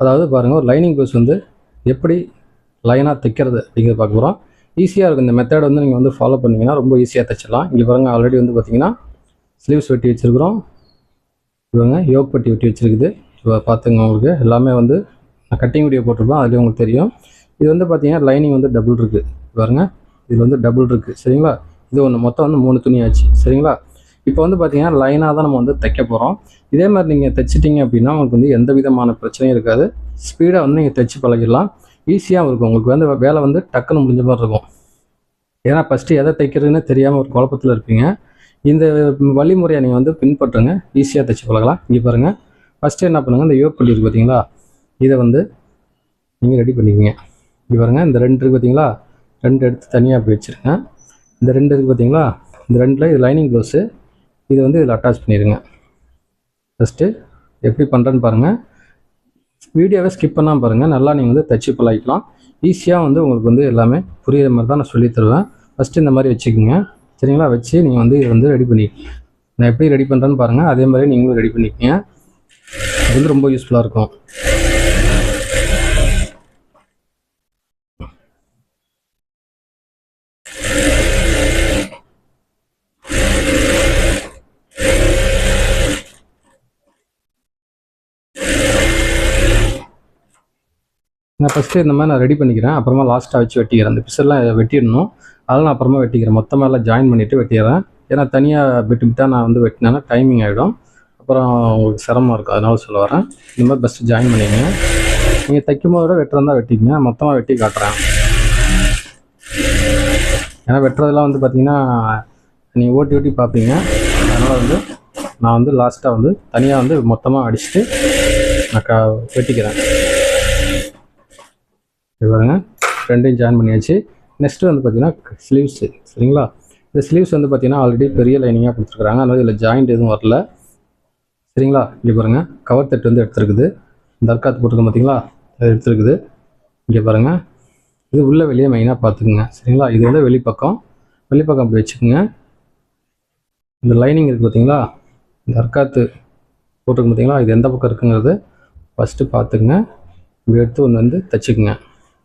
அதாவது பாருங்கள், ஒரு லைனிங் ப்ளவுஸ் வந்து எப்படி லைனாக தைக்கிறது அப்படிங்கிறது பார்க்க போகிறோம். ஈஸியாக இருக்கும். இந்த மெத்தட் வந்து நீங்கள் வந்து ஃபாலோ பண்ணிங்கன்னா ரொம்ப ஈஸியாக தைச்சிடலாம். இங்கே பாருங்கள், ஆல்ரெடி வந்து பார்த்திங்கன்னா ஸ்லீவ்ஸ் வெட்டி வச்சுருக்குறோம். இவங்க யோக் பட்டி வெட்டி வச்சுருக்குது. இப்போ பார்த்துங்க, உங்களுக்கு எல்லாமே வந்து நான் கட்டிங் வீடியோ போட்டிருப்பேன், அதுலேயும் உங்களுக்கு தெரியும். இது வந்து பார்த்திங்கன்னா லைனிங் வந்து டபுள் இருக்குது பாருங்கள், இதில் வந்து டபுள் இருக்குது சரிங்களா. இது ஒன்று மொத்தம் வந்து 3 துணி ஆச்சு சரிங்களா. இப்போ வந்து பார்த்திங்கன்னா லைனாக தான் நம்ம வந்து தைக்க போகிறோம். இதே மாதிரி நீங்கள் தைச்சிட்டிங்க அப்படின்னா உங்களுக்கு வந்து எந்த விதமான பிரச்சனையும் இருக்காது. ஸ்பீடாக வந்து நீங்கள் தைச்சி பழகிடலாம். ஈஸியாக இருக்கும். உங்களுக்கு வந்து வேலை வந்து டக்குன்னு முடிஞ்ச மாதிரி இருக்கும். ஏன்னா ஃபஸ்ட்டு எதை தைக்கிறதுன்னு தெரியாமல் ஒரு குழப்பத்தில் இருப்பீங்க. இந்த வழிமுறையை நீங்கள் வந்து பின்பற்றுங்க, ஈஸியாக தைச்சி பழகலாம். இங்கே பாருங்கள், ஃபஸ்ட்டு என்ன பண்ணுங்கள், இந்த யோக் பட்டி இருக்குது பார்த்தீங்களா, இதை வந்து நீங்கள் ரெடி பண்ணிக்கோங்க. இங்கே பாருங்கள், இந்த 2 இருக்குது பார்த்தீங்களா, 2 எடுத்து தனியாக அப்படி வச்சுருங்க. இந்த 2 இருக்குது பார்த்தீங்களா, இந்த 2ல் இது லைனிங் ப்ளவுஸு, இதை வந்து இதில் அட்டாச் பண்ணிடுங்க. ஃபஸ்ட்டு எப்படி பண்ணுறேன்னு பாருங்கள், வீடியோவை ஸ்கிப் பண்ணாமல் பாருங்கள். நல்லா நீங்கள் வந்து தைச்சி பழகிக்கலாம். ஈஸியாக வந்து உங்களுக்கு வந்து எல்லாமே புரியுற மாதிரி தான் நான் சொல்லித் தருவேன். ஃபஸ்ட்டு இந்த மாதிரி வச்சுக்கோங்க சரிங்களா. வச்சு நீங்கள் வந்து இதை வந்து ரெடி பண்ணிக்கோங்க. நான் எப்படி ரெடி பண்ணுறேன்னு பாருங்கள், அதே மாதிரி நீங்களும் ரெடி பண்ணிக்கோங்க. அது வந்து ரொம்ப யூஸ்ஃபுல்லாக இருக்கும். நான் ஃபஸ்ட்டு இந்த மாதிரி நான் ரெடி பண்ணிக்கிறேன். அப்புறமா லாஸ்ட்டாக வச்சு வெட்டிக்கிறேன். அந்த பிசெல்லாம் வெட்டிடணும், அதெல்லாம் நான் அப்புறமா வெட்டிக்கிறேன். மொத்தமாக எல்லாம் ஜாயின் பண்ணிவிட்டு வெட்டிடுறேன். ஏன்னா தனியாக பிட்டாக நான் வந்து வெட்டினேன்னா டைமிங் ஆகிடும், அப்புறம் உங்களுக்கு சிரமமாக இருக்கும். அதனால சொல்ல வரேன். இந்த மாதிரி ஃபஸ்ட்டு ஜாயின் பண்ணிங்க. நீங்கள் தைக்கும் போது வெட்டுறதா வெட்டிங்க, மொத்தமாக வெட்டி காட்டுறேன். ஏன்னா வெட்டுறதெல்லாம் வந்து பார்த்திங்கன்னா நீங்கள் ஓட்டி ஓட்டி பார்ப்பீங்க. அதனால் வந்து நான் வந்து லாஸ்ட்டாக வந்து தனியாக வந்து மொத்தமாக அடிச்சுட்டு நான் வெட்டிக்கிறேன். பாருங்க, 2யும் ஜாயின் பண்ணியாச்சு. நெக்ஸ்ட்டு வந்து பார்த்திங்கன்னா ஸ்லீவ்ஸு சரிங்களா. இந்த ஸ்லீவ்ஸ் வந்து பார்த்திங்கன்னா ஆல்ரெடி பெரிய லைனிங்காக கொடுத்துருக்குறாங்க, அதனால் இதில் ஜாயிண்ட் எதுவும் வரல சரிங்களா. இங்கே பாருங்கள், கவர் தட்டு வந்து எடுத்துருக்குது. இந்த அர்க்காத்து போட்டுருக்கோம் பார்த்திங்களா, அது எடுத்துருக்குது. இங்கே பாருங்கள், இது உள்ளே வெளியே மெயினாக பார்த்துக்குங்க சரிங்களா. இது வந்து வெளிப்பக்கம் அப்படி வச்சுக்கோங்க. இந்த லைனிங் இருக்குது பார்த்திங்களா, இந்த அர்க்காத்து போட்டுருக்கோம் பார்த்திங்களா, இது எந்த பக்கம் இருக்குங்கிறது ஃபஸ்ட்டு பார்த்துக்குங்க. இப்படி எடுத்து ஒன்று வந்து தைச்சிக்குங்க.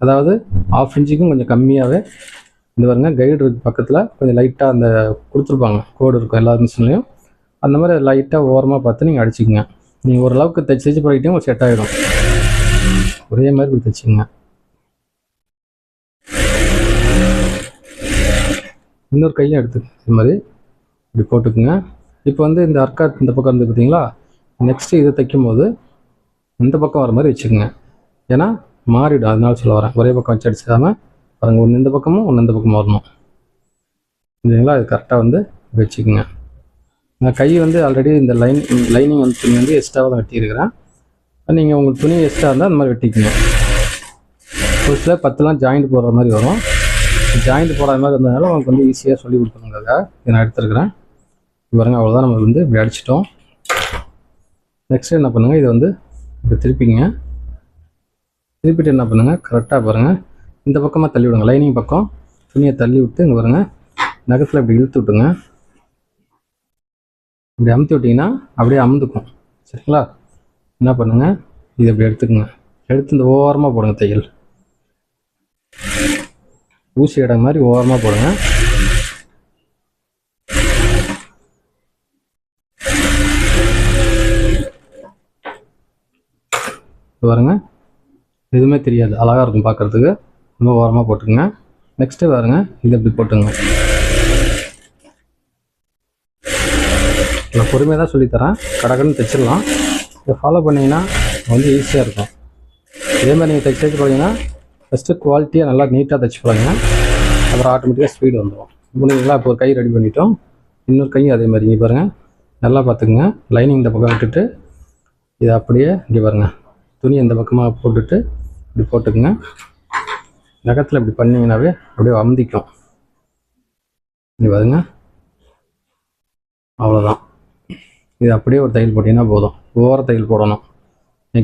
அதாவது 1/2 இன்ச்சுக்கும் கொஞ்சம் கம்மியாகவே இந்த பாருங்க, கைடு இருக்குது பக்கத்தில், கொஞ்சம் லைட்டாக அந்த கொடுத்துருப்பாங்க, கோடு இருக்கும் எல்லா மிஷின்லையும். அந்த மாதிரி லைட்டாக ஓரமாக பார்த்து நீங்கள் அடிச்சுக்கோங்க. நீங்கள் ஓரளவுக்கு தைச்சி பழகிட்டே உங்களுக்கு செட் ஆகிடும். ஒரே மாதிரி இப்படி தைச்சிங்க. இன்னொரு கையும் எடுத்து இது மாதிரி இப்படி போட்டுக்குங்க. இப்போ வந்து இந்த அர்க்காத் இந்த பக்கம் இருந்து பார்த்தீங்களா, நெக்ஸ்ட்டு இதை தைக்கும் போது இந்த பக்கம் வர மாதிரி வச்சுக்கோங்க. ஏன்னா மாறிடும், அதனால சொல்ல வரேன். ஒரே பக்கம் வச்சு அடிச்சிடாமல் பாருங்கள், ஒன்று இந்த பக்கமும் ஒன்று இந்த பக்கமும் வரணும் இல்லைங்களா. அது கரெக்டாக வந்து வச்சுக்கோங்க. நான் கை வந்து ஆல்ரெடி இந்த லைனிங் வந்து துணி வந்து எக்ஸ்ட்ராவாக தான் வெட்டியிருக்கிறேன். நீங்கள் உங்களுக்கு துணி எக்ஸ்ட்ரா இருந்தால் அந்த மாதிரி வெட்டிக்கோங்க. ஒரு சில 10லாம் ஜாயிண்ட் போடுற மாதிரி வரும். ஜாயிண்ட் போடாத மாதிரி இருந்ததுனால உங்களுக்கு வந்து ஈஸியாக சொல்லி கொடுக்கணுங்கிறதுக்காக இதை நான் எடுத்துருக்கிறேன். பாருங்கள், அவ்வளோதான். நம்ம வந்து இப்படி அடிச்சிட்டோம். நெக்ஸ்ட்டு என்ன பண்ணுங்கள், இதை வந்து இப்படி திருப்பிங்க. திருப்பிட்டு என்ன பண்ணுங்கள், கரெக்டாக பாருங்கள், இந்த பக்கமாக தள்ளி விடுங்க. லைனிங் பக்கம் துணியை தள்ளி விட்டு இங்கே பாருங்கள், நகத்தில் இப்படி இழுத்து விட்டுங்க. இப்படி அமுத்தி விட்டிங்கன்னா அப்படியே அமுந்துக்கும் சரிங்களா. என்ன பண்ணுங்கள், இதை இப்படி எடுத்துக்கோங்க. எடுத்து இந்த ஓரமாக போடுங்க. தையல் ஊசி இடம் மாதிரி ஓரமாக போடுங்க. பாருங்க, எதுவுமே தெரியாது, அழகாக இருக்கும் பார்க்குறதுக்கு. ரொம்ப ஓரமாக போட்டுங்க. நெக்ஸ்ட்டு பாருங்க, இதை இப்படி போட்டுங்க. நான் பொறுமையாக தான் சொல்லித்தரேன், கடகடன்னு தைச்சிடலாம். இதை ஃபாலோ பண்ணிங்கன்னா வந்து ஈஸியாக இருக்கும். இதே மாதிரி நீங்கள் தைச்சி போனீங்கன்னா ஃபஸ்ட்டு குவாலிட்டியாக நல்லா நீட்டாக தைச்சி போடுங்க, அப்புறம் ஆட்டோமேட்டிக்காக ஸ்பீடு வந்துடும். முடிஞ்சுங்களா. இப்போ ஒரு கை ரெடி பண்ணிட்டோம், இன்னொரு கையும் அதே மாதிரி. இங்கே பாருங்கள், நல்லா பார்த்துக்குங்க. லைனிங் இந்த பக்கம் விட்டுட்டு இதை அப்படியே இங்கே பாருங்கள், துணி இந்த பக்கமாக போட்டுட்டு இப்படி போட்டுக்குங்க. நகத்தில் இப்படி பண்ணிங்கன்னாவே அப்படியே அமுந்திக்கும். இங்கே பாருங்க, அவ்வளோதான். இது அப்படியே ஒரு தையல் போட்டிங்கன்னா போதும். ஓர தையல் போடணும்.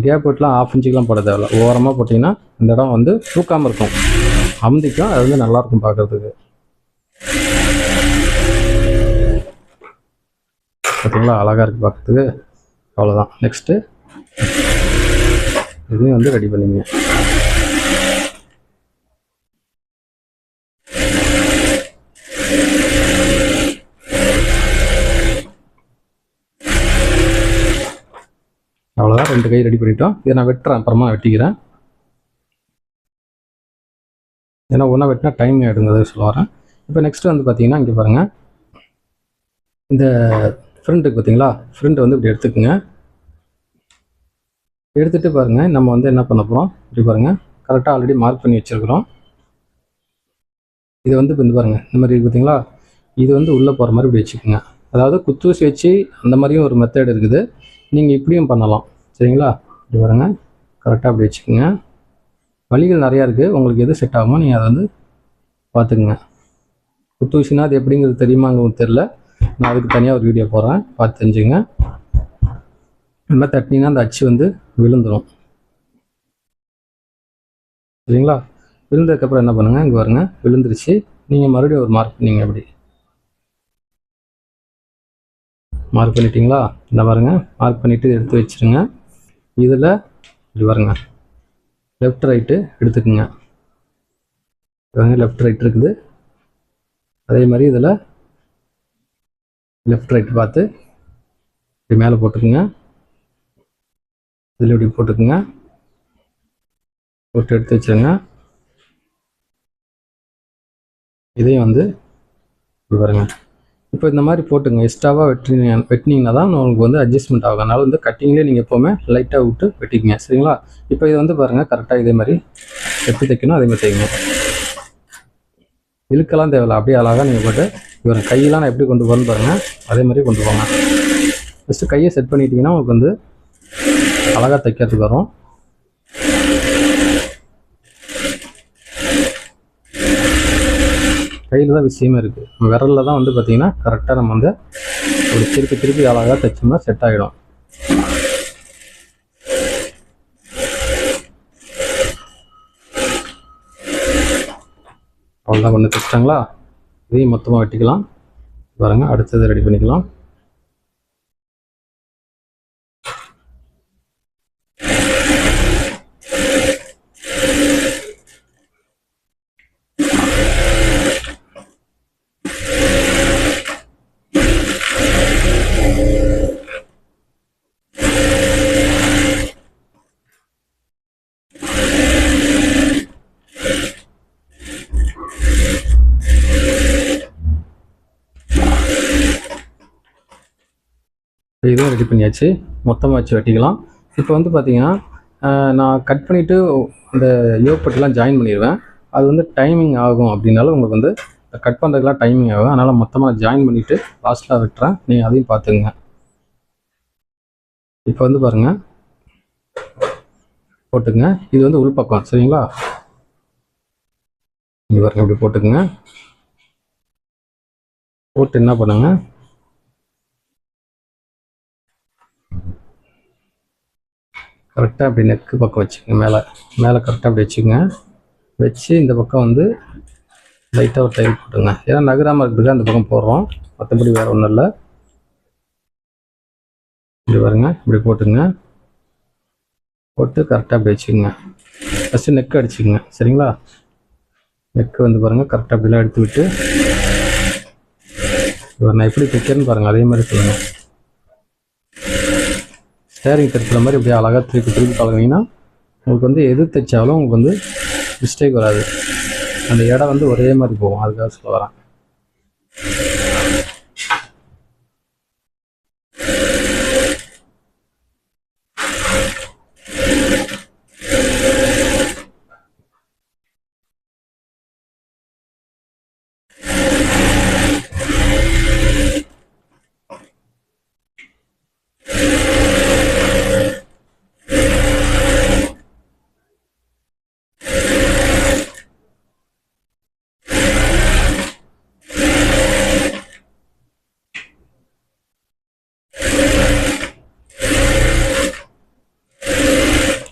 கேப் விட்டுலாம் 1/2 இன்ச்சுக்கெலாம் போட தேவையில்ல. ஓரமாக போட்டிங்கன்னா இந்த இடம் வந்து தூக்காமல் இருக்கும், அமுந்திக்கும். அது வந்து நல்லாயிருக்கும் பார்க்குறதுக்கு. பார்த்தீங்களா, அழகாக இருக்குது பார்க்குறதுக்கு. அவ்வளோதான். நெக்ஸ்ட்டு இதையும் வந்து ரெடி பண்ணிங்க. அவ்வளோதான், 2 கை ரெடி பண்ணிட்டோம். இதை நான் வெட்டுறேன், அப்புறமா வெட்டிக்கிறேன். ஏன்னா ஒன்றா வெட்டினா டைம் ஆகிடுங்கிறத சொல்ல வரேன். இப்போ நெக்ஸ்ட்டு வந்து பார்த்தீங்கன்னா இங்கே பாருங்கள், இந்த ஃப்ரண்ட்டுக்கு பார்த்தீங்களா, ஃப்ரண்ட் வந்து இப்படி எடுத்துக்கோங்க. எடுத்துகிட்டு பாருங்கள், நம்ம வந்து என்ன பண்ண போகிறோம், இப்படி பாருங்கள், கரெக்டாக ஆல்ரெடி மார்க் பண்ணி வச்சுருக்குறோம். இது வந்து இப்போ இந்த பாருங்கள், இந்த மாதிரி பார்த்தீங்களா, இது வந்து உள்ளே போகிற மாதிரி இப்படி வச்சுக்கோங்க. அதாவது குத்தூசி வச்சு அந்த மாதிரியும் ஒரு மெத்தட் இருக்குது, நீங்கள் இப்படியும் பண்ணலாம். சரிங்களா, இப்படி பாருங்கள், கரெக்டாக அப்படி வச்சுக்கோங்க. வழிகள் நிறையா இருக்குது, உங்களுக்கு எது செட் ஆகுமோ நீங்கள் அதை வந்து பார்த்துக்குங்க. குத்தூசினா அது எப்படிங்கிறது தெரியுமாங்கிறது தெரில, நான் அதுக்கு தனியாக ஒரு வீடியோ போடுறேன், பார்த்து தெரிஞ்சுங்க. இந்த மாதிரி தட்டினீங்கன்னா அந்த அச்சு வந்து விழுந்துடும். சரிங்களா, விழுந்ததுக்கப்புறம் என்ன பண்ணுங்கள், இங்கே பாருங்க விழுந்துருச்சு. நீங்கள் மறுபடியும் ஒரு மார்க் பண்ணிங்க, அப்படி மார்க் பண்ணிட்டீங்களா, இந்த பாருங்க மார்க் பண்ணிவிட்டு எடுத்து வச்சுருங்க. இதில் இப்படி பாருங்க, லெஃப்ட் ரைட்டு எடுத்துக்குங்க. லெஃப்ட் ரைட் இருக்குது, அதே மாதிரி இதில் லெஃப்ட் ரைட் பார்த்து இப்படி மேலே போட்டுக்குங்க. இதில் இப்படி போட்டுக்குங்க, போட்டு எடுத்து வச்சுருங்க. இதையும் வந்து இப்படி பாருங்க. இப்போ இந்த மாதிரி போட்டுங்க, எக்ஸ்ட்ராவாக வெட்டினீங்கன்னா தான் உங்களுக்கு வந்து அட்ஜஸ்ட்மெண்ட் ஆகும். அதனால் வந்து கட்டிங்லேயே நீங்கள் எப்போவுமே லைட்டாக விட்டு வெட்டிக்கிங்க. சரிங்களா, இப்போ இது வந்து பாருங்கள், கரெக்டாக இதே மாதிரி எப்படி தைக்கணும் அதே மாதிரி தைக்கணும். இழுக்கெல்லாம் தேவையில்லை, அப்படியே அழகாக நீங்கள் போட்டு இவர் கையெல்லாம் நான் எப்படி கொண்டு போகிறேன்னு பாருங்கள், அதே மாதிரி கொண்டு போங்க. ஃபஸ்ட்டு கையை செட் பண்ணிட்டீங்கன்னா உங்களுக்கு வந்து அழகாக தைக்கிறதுக்கு வரும். கையில் தான் விஷயமே இருக்குது, நம்ம விரலில் தான் வந்து பார்த்திங்கன்னா கரெக்டாக நம்ம வந்து ஒரு திருப்பி அழகாக தைச்சோம்னா செட் ஆகிடும். அவ்வளோதான், கொண்டு தைச்சிட்டாங்களா, இதையும் மொத்தமாக வெட்டிக்கலாம். பாருங்கள், அடுத்தது ரெடி பண்ணிக்கலாம். இதுவும் ரெடி பண்ணியாச்சு, மொத்தமாக வச்சு வெட்டிக்கலாம். இப்போ வந்து பார்த்தீங்கன்னா நான் கட் பண்ணிவிட்டு அந்த யோகப்பட்டெலாம் ஜாயின் பண்ணிடுவேன். அது வந்து டைமிங் ஆகும், அப்படின்னாலும் உங்களுக்கு வந்து கட் பண்ணுறதுக்கெலாம் டைமிங் ஆகும். அதனால் மொத்தமாக ஜாயின் பண்ணிவிட்டு லாஸ்ட்டாக வெட்டுறேன், நீங்கள் அதையும் பார்த்துங்க. இப்போ வந்து பாருங்கள், போட்டுங்க. இது வந்து உள்பக்கம், சரிங்களா, இங்கே பாருங்கள் இப்படி போட்டுக்குங்க. போட்டு என்ன பண்ணுங்க, கரெக்டாக அப்படி நெக்கு பக்கம் வச்சுக்கோங்க, மேலே கரெக்டாக அப்படி வச்சுக்கோங்க. வச்சு இந்த பக்கம் வந்து லைட்டாக ஒரு டைல் போட்டுங்க, ஏன்னா நகராமல் இருக்கிறதுக்கு அந்த பக்கம் போடுறோம், மற்றபடி வேறு ஒன்றும் இல்லை. இப்படி பாருங்க, இப்படி போட்டுங்க. போட்டு கரெக்டாக அப்படி வச்சுக்கோங்க. ஃபஸ்ட்டு நெக்கு அடிச்சுக்கோங்க, சரிங்களா. நெக்கு வந்து பாருங்கள் கரெக்டாக அப்படிலாம் எடுத்து விட்டு நான் எப்படி தைக்கிறேன்னு பாருங்கள், அதே மாதிரி சொல்லுங்கள். ஸ்டேரிங் திருப்புற மாதிரி இப்படியே அழகாக திருப்பி பழகினீங்கன்னா உங்களுக்கு வந்து எது தைச்சாலும் உங்களுக்கு வந்து மிஸ்டேக் வராது, அந்த இடம் வந்து ஒரே மாதிரி போகும். அதுக்காக சொல்ல வரேன்.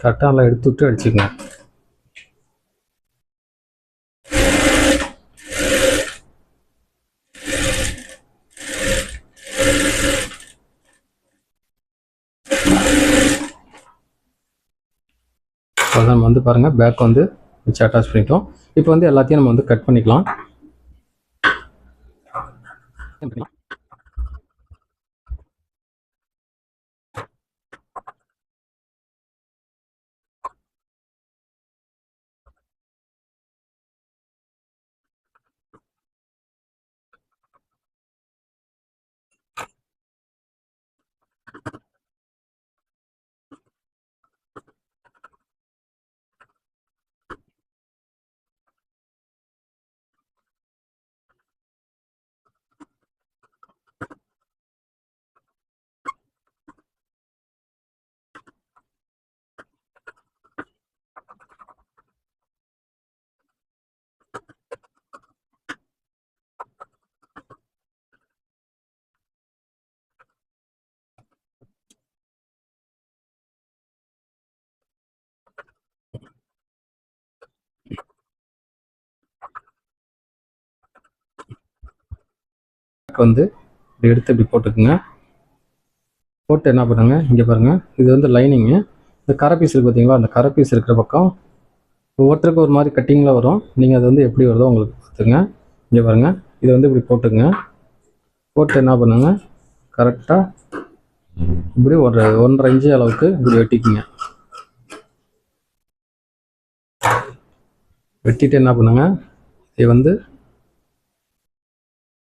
கரெக்டாக நல்லா எடுத்து விட்டு அடிச்சுக்கங்க. அதான் நம்ம வந்து பாருங்கள் பேக் வந்து வச்சு அட்டாச் பண்ணிட்டோம். இப்போ வந்து எல்லாத்தையும் நம்ம வந்து கட் பண்ணிக்கலாம். வந்து இப்படி எடுத்து இப்படி போட்டுக்குங்க. போட்டு என்ன பண்ணுங்க, இங்கே பாருங்கள், இது வந்து லைனிங்கு. இந்த கரை பீஸ் இருக்குது பார்த்தீங்களா, அந்த கரை பீஸ் இருக்கிற பக்கம் ஒவ்வொருத்தருக்கு ஒரு மாதிரி கட்டிங்கில் வரும். நீங்கள் அது வந்து எப்படி வருதோ உங்களுக்கு பார்த்துங்க. இங்கே பாருங்கள், இதை வந்து இப்படி போட்டுங்க. போட்டு என்ன பண்ணுங்க, கரெக்டாக இப்படி 1.5 இன்ச்சு அளவுக்கு இப்படி வெட்டிக்குங்க. வெட்டிட்டு என்ன பண்ணுங்க, இதை வந்து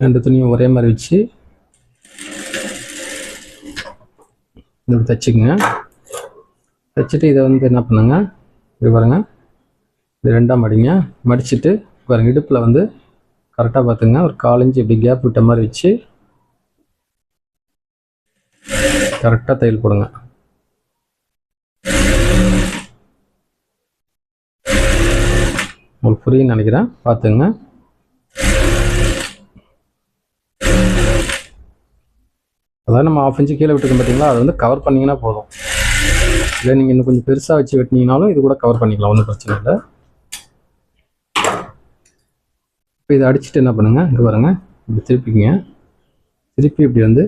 2 துணியும் ஒரே மாதிரி வச்சு இப்படி தைச்சிக்குங்க. தைச்சிட்டு இதை வந்து என்ன பண்ணுங்க, இப்படி பாருங்க, இது 2ஆக மடிங்க. மடிச்சுட்டு பாருங்க, இடுப்பில் வந்து கரெக்டாக பார்த்துங்க, ஒரு 1/4 இன்ச்சு இப்படி கேப் விட்ட மாதிரி வச்சு கரெக்டாக தையல் போடுங்க. உங்களுக்கு புரியுன்னு நினைக்கிறேன், பார்த்துங்க. அதாவது நம்ம 1/2 இன்ச்சு கீழே விட்டுருக்கோம் பார்த்தீங்களா, அதை வந்து கவர் பண்ணிங்கன்னா போதும். இல்லை நீங்கள் இன்னும் கொஞ்சம் பெருசாக வச்சு வெட்டினீங்கனாலும் இது கூட கவர் பண்ணிக்கலாம், ஒன்றும் பிரச்சனை இல்லை. இப்போ இதை அடிச்சுட்டு என்ன பண்ணுங்கள், இங்கே பாருங்கள், இப்படி திருப்பிக்கிங்க. திருப்பி இப்படி வந்து,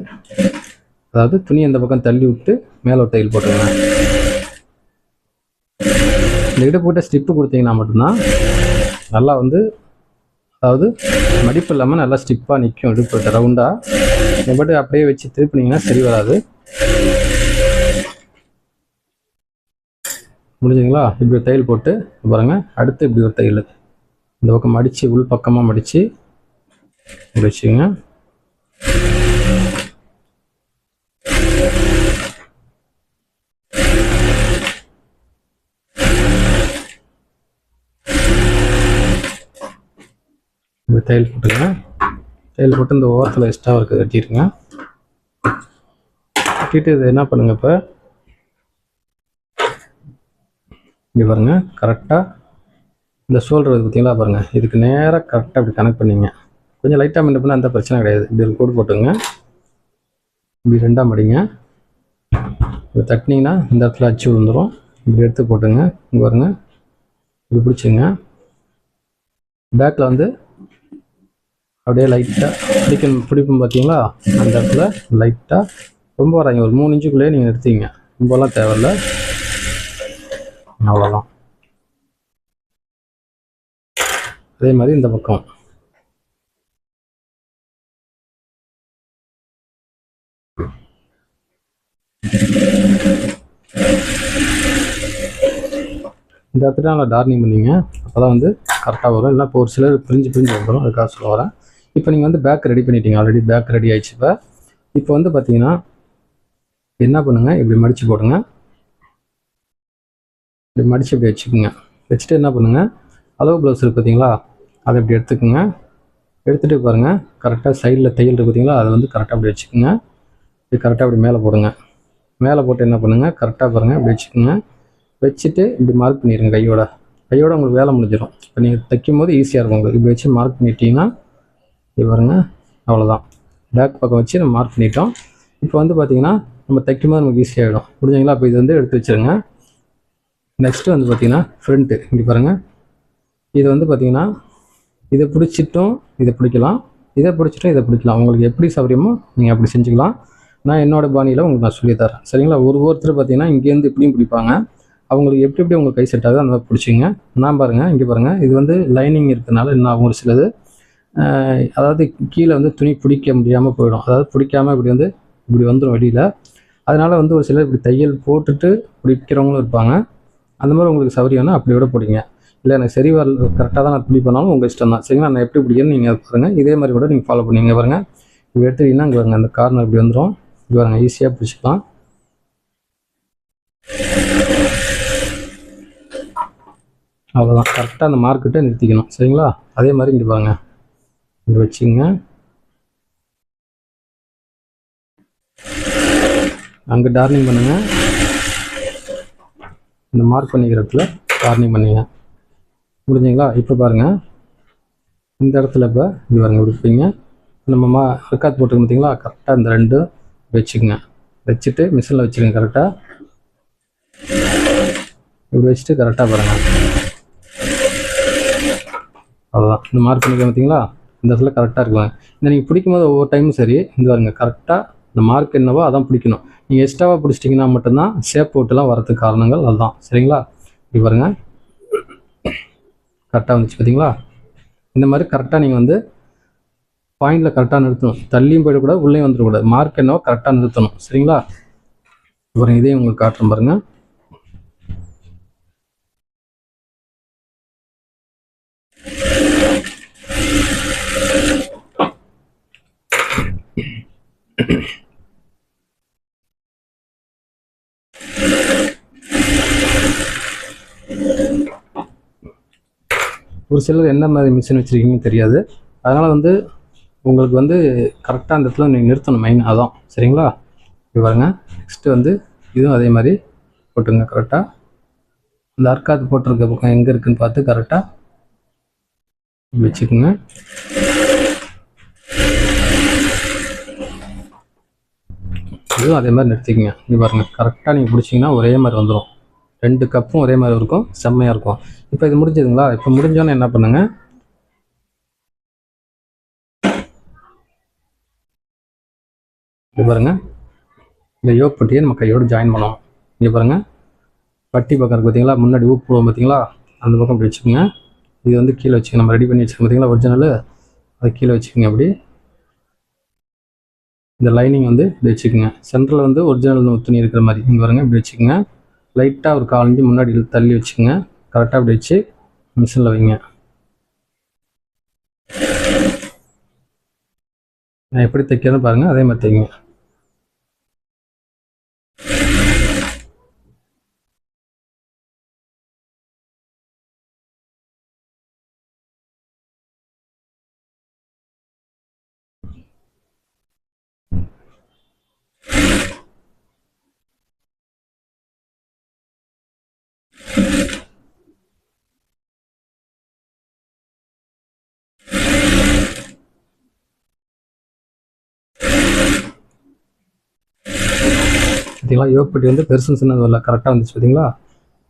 அதாவது துணி அந்த பக்கம் தள்ளி விட்டு மேலே ஒரு தையல் போட்டுருங்க. இந்த இட போட்ட ஸ்டிப்பு கொடுத்தீங்கன்னா மட்டும்தான் நல்லா வந்து, அதாவது மடிப்பு இல்லாமல் நல்லா ஸ்டிப்பாக நிற்கும். இடுப்பு ரவுண்டாக நீங்கள் பாட்டு அப்படியே வச்சு திருப்பினீங்கன்னா சரி வராது. முடிஞ்சுங்களா? இப்படி ஒரு தையல் போட்டு பாருங்கள். அடுத்து இப்படி ஒரு தையல் இந்த பக்கம் மடித்து உள் பக்கமாக மடித்து இப்படி வச்சுங்க. இப்படி தையல் போட்டுங்க. தையல் போட்டு இந்த ஓரத்தில் எக்ஸ்ட்ரா இருக்குது கட்டிடுங்க. கட்டிட்டு இது என்ன பண்ணுங்கள், இப்போ இங்கே பாருங்கள், கரெக்டாக இந்த ஷோல்டர் இது பார்த்தீங்களா பாருங்கள், இதுக்கு நேராக கரெக்டாக இப்படி கனெக்ட் பண்ணிங்க. கொஞ்சம் லைட்டாக மின்ன பண்ணால் அந்த பிரச்சனை கிடையாது. இப்படி கோடு போட்டுங்க. இப்படி 2ஆக மடிங்க. இப்படி தட்டினீங்கன்னா இந்த இடத்துல அச்சு விழுந்துடும். இப்படி எடுத்து போட்டுங்க. இங்கே பாருங்க, இப்படி பிடிச்சிங்க. பேக்கில் வந்து அப்படியே லைட்டாக பிடிப்போம் பார்த்தீங்களா, அந்த இடத்துல லைட்டாக ரொம்ப வராங்க, ஒரு 3 இன்ச்சுக்குள்ளேயே நீங்கள் எடுத்தீங்க. ரொம்பலாம் தேவையில்லை, அவ்வளோதான். அதே மாதிரி இந்த பக்கம் இந்த இடத்துல நல்லா டார்னிங் பண்ணிங்க. அப்போ தான் வந்து கரெக்டாக வரும். இல்லை இப்போ ஒரு சிலர் பிரிஞ்சு வந்துடும், அதுக்காக சொல்ல வரேன். இப்போ நீங்கள் வந்து பேக் ரெடி பண்ணிட்டீங்க, ஆல்ரெடி பேக் ரெடி ஆயிடுச்சு. இப்போ வந்து பார்த்தீங்கன்னா என்ன பண்ணுங்கள், இப்படி மடித்து போடுங்க. இப்படி மடித்து இப்படி வச்சுக்கோங்க. வச்சுட்டு என்ன பண்ணுங்கள், அளவு ப்ளவுஸ் இருக்குது பார்த்தீங்களா, அதை இப்படி எடுத்துக்கோங்க. எடுத்துகிட்டு பாருங்கள், கரெக்டாக சைடில் தையல் இருக்குது பார்த்தீங்களா, அதை வந்து கரெக்டாக அப்படி வச்சுக்கோங்க. இப்படி கரெக்டாக அப்படி மேலே போடுங்க. மேலே போட்டு என்ன பண்ணுங்கள், கரெக்டாக பாருங்கள், இப்படி வச்சுக்கோங்க. வச்சுட்டு இப்படி மார்க் பண்ணிடுங்க. கையோட உங்களுக்கு வேலை முடிஞ்சிடும். இப்போ நீங்கள் தைக்கும் போது ஈஸியாக இருக்கும் உங்களுக்கு. இப்படி வச்சு மார்க் பண்ணிட்டீங்கன்னா இப்படி பாருங்க, அவ்வளோதான். பேக் பக்கம் வச்சு நம்ம மார்க் பண்ணிட்டோம். இப்போ வந்து பார்த்தீங்கன்னா நம்ம தைக்கும் போது நமக்கு ஈஸியாகிடும். முடிஞ்சுங்களா? இப்போ இது வந்து எடுத்து வச்சுருங்க. நெக்ஸ்ட்டு வந்து பார்த்தீங்கன்னா ஃப்ரண்ட்டு இங்கே பாருங்கள். இது வந்து பார்த்தீங்கன்னா இதை பிடிச்சிட்டும் இதை பிடிக்கலாம், இதை பிடிச்சிட்டும் இதை பிடிக்கலாம். உங்களுக்கு எப்படி சௌகரியமோ நீங்கள் அப்படி செஞ்சுக்கலாம். நான் என்னோடய பாணியில் உங்களுக்கு நான் சொல்லித்தரேன், சரிங்களா? ஒருத்தர் பார்த்தீங்கன்னா இங்கேருந்து இப்படியும் பிடிப்பாங்க, அவங்களுக்கு எப்படி எப்படி உங்களுக்கு கை செட் ஆகுது அந்த மாதிரி பிடிச்சிங்க. நான் பாருங்கள் இங்கே பாருங்கள், இது வந்து லைனிங் இருக்கிறதுனால என்ன ஆகும், ஒரு சிலது அதாவது கீழே வந்து துணி பிடிக்க முடியாமல் போயிடும். அதாவது பிடிக்காமல் இப்படி வந்துடும் வெளியில். அதனால் வந்து ஒரு சிலர் இப்படி தையல் போட்டுட்டு பிடிக்கிறவங்களும் இருப்பாங்க. அந்த மாதிரி உங்களுக்கு சௌகரியம்னா அப்படி விட பிடிங்க. இல்லை எனக்கு சரி வரல, கரெக்டாக தான் நான் பிடி பண்ணாலும் உங்கள் இஷ்டம் தான். சரிங்களா, நான் எப்படி பிடிக்கிறேன்னு நீங்கள் பாருங்கள். இதே மாதிரி கூட நீங்கள் ஃபாலோ பண்ணிங்க பாருங்கள். இப்படி எடுத்துக்கிட்டிங்கன்னா இங்கே பாருங்கள், அந்த கார்னர் இப்படி வந்துடும். இப்படி பாருங்கள், ஈஸியாக பிடிச்சிக்கலாம். அவ்வளோதான், கரெக்டாக அந்த மார்க்கிட்ட நிறுத்திக்கணும். சரிங்களா, அதே மாதிரி இங்கே பாருங்கள், இப்படி வச்சுங்க. அங்கே டார்னிங் பண்ணுங்கள், இந்த மார்க் பண்ணிக்கிற இடத்துல டார்னிங் பண்ணுங்க. முடிஞ்சிங்களா? இப்போ பாருங்கள், இந்த இடத்துல இப்போ இப்படி பாருங்கள், விடுப்பீங்க. நம்ம அர்க்காத் போட்டுருக்கு பார்த்தீங்களா, கரெக்டாக இந்த ரெண்டு வச்சுக்கோங்க. வச்சுட்டு மிஷினில் வச்சுருங்க. கரெக்டாக இப்படி வச்சுட்டு கரெக்டாக பாருங்கள். அவ்வளோதான், இந்த மார்க் பண்ணிக்க பார்த்தீங்களா, இந்த இடத்துல கரெக்டாக இருக்குவாங்க. இந்த நீங்கள் பிடிக்கும்போது ஒவ்வொரு டைமும் சரி, இந்த பாருங்க கரெக்டாக இந்த மார்க் என்னவோ அதான் பிடிக்கணும். நீங்கள் எக்ஸ்ட்ராவாக பிடிச்சிட்டிங்கன்னா மட்டும்தான் ஷேப் போட்டுலாம் வரதுக்கு காரணங்கள் அதுதான். சரிங்களா, இப்படி பாருங்கள், கரெக்டாக வந்துச்சு பார்த்தீங்களா. இந்த மாதிரி கரெக்டாக நீங்கள் வந்து பாயிண்டில் கரெக்டாக நிறுத்தணும். தள்ளியும் போயிடக்கூடாது, உள்ளே வந்துடக்கூடாது. மார்க் என்னவோ கரெக்டாக நிறுத்தணும். சரிங்களா, பாருங்கள், இதையும் உங்களுக்கு காட்டுறேன் பாருங்கள். ஒரு சிலர் என்ன மாதிரி மிஷின் வச்சுருக்கீங்கன்னு தெரியாது. அதனால் வந்து உங்களுக்கு வந்து கரெக்டாக அந்த இடத்துல நீங்கள் நிறுத்தணும், மெயின் அதான். சரிங்களா, இப்படி பாருங்க. நெக்ஸ்ட்டு வந்து இதுவும் அதே மாதிரி போட்டுங்க. கரெக்டாக இந்த அர்க்காத்து போட்டிருக்க பக்கம் எங்கே இருக்குதுன்னு பார்த்து கரெக்டாக வச்சுக்கோங்க. இதுவும் அதே மாதிரி நிறுத்திக்கங்க. இங்கே பாருங்கள், கரெக்டாக நீங்கள் பிடிச்சிங்கன்னா ஒரே மாதிரி வந்துடும். ரெண்டு கப்பும் ஒரே மாதிரி இருக்கும், செம்மையாக இருக்கும். இப்போ இது முடிஞ்சதுங்களா? இப்போ முடிஞ்சோன்னே என்ன பண்ணுங்க, இது பாருங்கள், இந்த யோக் பட்டியை நம்ம கையோடு ஜாயின் பண்ணுவோம். இங்கே பாருங்கள், பட்டி பக்கம் இருக்குது பார்த்தீங்களா, முன்னாடி ஊப்பு போடுவோம் பார்த்தீங்களா, அந்த பக்கம் இப்படி வச்சுக்கோங்க. இது வந்து கீழே வச்சுக்கோங்க. நம்ம ரெடி பண்ணி வச்சுக்கோங்க பார்த்தீங்களா ஒரிஜினல், அதை கீழே வச்சுக்கோங்க. அப்படி இந்த லைனிங் வந்து இப்படி வச்சுக்கோங்க. சென்டரில் வந்து ஒரிஜினல் துணி இருக்கிற மாதிரி இங்கே பாருங்கள், இப்படி வச்சுக்கோங்க. லைட்டாக ஒரு 4 இன்ச்சு முன்னாடி தள்ளி வச்சுக்கோங்க. கரெக்டாக அப்படி வச்சு மிஷினில் வைங்க. நான் எப்படி தைக்கிறேன்னு பாருங்கள், அதே மாதிரி தைங்க. பார்த்தீங்களா, யோகப்பட்டி வந்து பெருசுன்னு சின்னது வரல, கரெக்டாக வந்துச்சு பார்த்தீங்களா.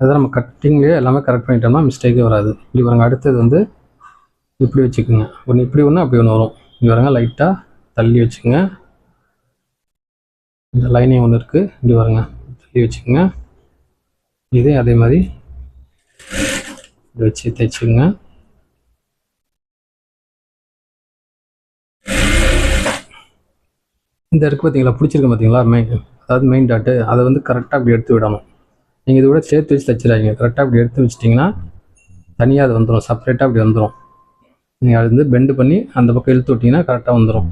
அதான் நம்ம கட்டிங்லேயே எல்லாமே கரெக்ட் பண்ணிட்டோம்னா மிஸ்டேக்கே வராது. இப்படி வரங்க. அடுத்தது வந்து இப்படி வச்சுக்கோங்க. ஒன்று இப்படி ஒன்று அப்படி ஒன்று வரும். இங்கே வரங்க, லைட்டாக தள்ளி வச்சுக்கோங்க. இந்த லைனிங் ஒன்று இருக்குது, இப்படி வரங்க, தள்ளி வச்சுக்கோங்க. இதே அதே மாதிரி இப்படி வச்சு தைச்சுக்கோங்க. இந்த இருக்குது பார்த்தீங்களா, பிடிச்சிருக்கேன் பார்த்தீங்களா, அதாவது மெயின் டாட்டு, அதை வந்து கரெக்டாக அப்படி எடுத்து விடணும். நீங்கள் இதோட சேர்த்து வச்சு தைச்சிடாதீங்க. கரெக்டாக அப்படி எடுத்து வச்சிட்டிங்கன்னா தனியாக அது வந்துடும், செப்பரேட்டாக அப்படி வந்துடும். நீங்கள் அது வந்து பெண்டு பண்ணி அந்த பக்கம் இழுத்து விட்டிங்கன்னா கரெக்டாக வந்துடும்.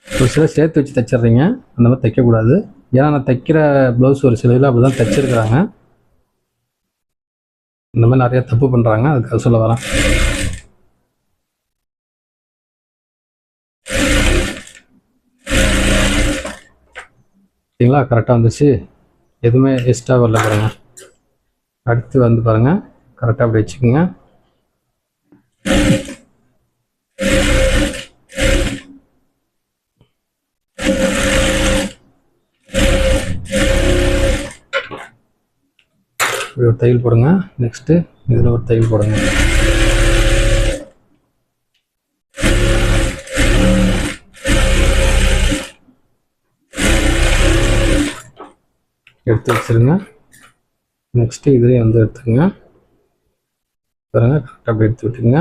ஒரு சிலர் சேர்த்து வச்சு தைச்சிட்றீங்க, அந்த மாதிரி தைக்கக்கூடாது. ஏன்னா நான் தைக்கிற ப்ளவுஸ் ஒரு சில இதில் அப்படி தான் தைச்சிருக்கிறாங்க. இந்த மாதிரி நிறையா தப்பு பண்ணுறாங்க, அதுக்காக சொல்ல வரேன். சரிங்களா, கரெக்டாக வந்துச்சு, எதுவுமே எக்ஸ்ட்ரா வரல பாருங்கள். அடுத்து வந்து பாருங்கள், கரெக்டாக அப்படி வச்சுக்கோங்க. இப்படி ஒரு தையல் போடுங்க. நெக்ஸ்ட்டு இதில் ஒரு தையல் போடுங்க. எடுத்து வச்சுருங்க. நெக்ஸ்ட்டு இதுலேயும் வந்து எடுத்துக்கங்க. பாருங்க கரெக்டாக அப்படி எடுத்து விட்டுங்க.